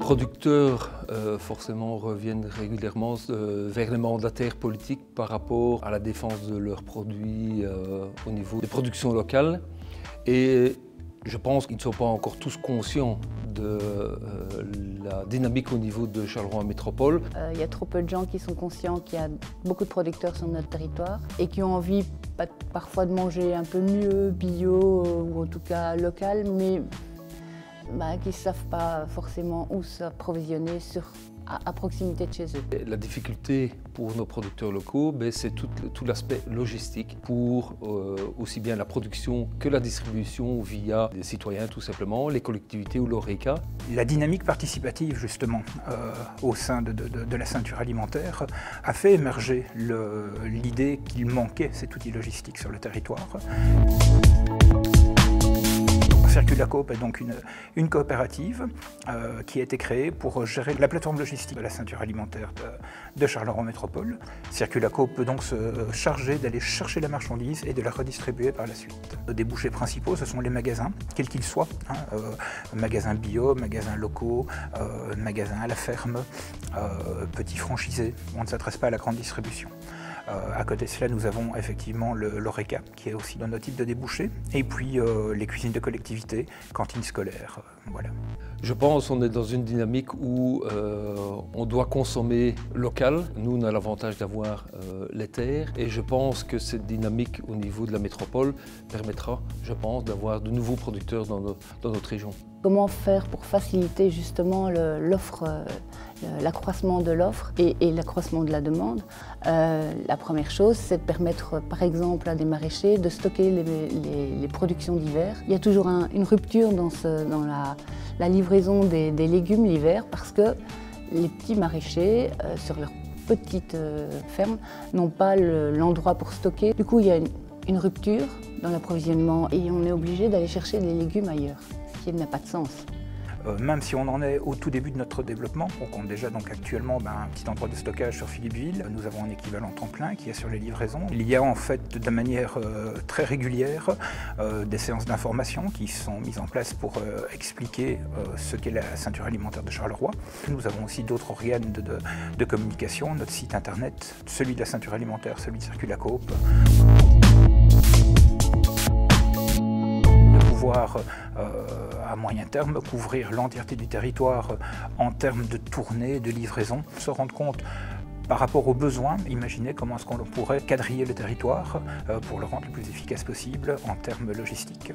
producteurs forcément reviennent régulièrement vers les mandataires politiques par rapport à la défense de leurs produits au niveau des productions locales. Et je pense qu'ils ne sont pas encore tous conscients de la dynamique au niveau de Charleroi Métropole. Il y a trop peu de gens qui sont conscients qu'il y a beaucoup de producteurs sur notre territoire et qui ont envie parfois de manger un peu mieux, bio ou en tout cas local, mais qui ne savent pas forcément où s'approvisionner à proximité de chez eux. La difficulté pour nos producteurs locaux, c'est tout l'aspect logistique pour aussi bien la production que la distribution via les citoyens tout simplement, les collectivités ou l'ORECA. La dynamique participative justement au sein de la ceinture alimentaire a fait émerger l'idée qu'il manquait cet outil logistique sur le territoire. Circulacoop est donc une coopérative qui a été créée pour gérer la plateforme logistique de la ceinture alimentaire de Charleroi Métropole. Circulacoop peut donc se charger d'aller chercher la marchandise et de la redistribuer par la suite. Les débouchés principaux, ce sont les magasins, quels qu'ils soient, magasins bio, magasins locaux, magasins à la ferme, petits franchisés. On ne s'adresse pas à la grande distribution. À côté de cela, nous avons effectivement l'ORECA, qui est aussi dans notre type de débouché, et puis les cuisines de collectivité, cantines scolaires, voilà. Je pense qu'on est dans une dynamique où on doit consommer local. Nous, on a l'avantage d'avoir les terres, et je pense que cette dynamique au niveau de la métropole permettra, je pense, d'avoir de nouveaux producteurs dans notre région. Comment faire pour faciliter justement l'accroissement de l'offre et l'accroissement de la demande? La première chose, c'est de permettre par exemple à des maraîchers de stocker les productions d'hiver. Il y a toujours une rupture dans la livraison des légumes l'hiver parce que les petits maraîchers sur leur petite ferme n'ont pas l'endroit pour stocker. Du coup, il y a une rupture dans l'approvisionnement et on est obligé d'aller chercher des légumes ailleurs, ce qui n'a pas de sens. Même si on en est au tout début de notre développement, on compte déjà donc actuellement un petit endroit de stockage sur Philippeville. Nous avons un équivalent temps plein qui est sur les livraisons. Il y a en fait de manière très régulière des séances d'information qui sont mises en place pour expliquer ce qu'est la ceinture alimentaire de Charleroi. Nous avons aussi d'autres organes de communication, notre site internet, celui de la ceinture alimentaire, celui de Circulacoop. À moyen terme, couvrir l'entièreté du territoire en termes de tournée, de livraison, se rendre compte par rapport aux besoins, imaginer comment est-ce qu'on pourrait quadriller le territoire pour le rendre le plus efficace possible en termes logistiques.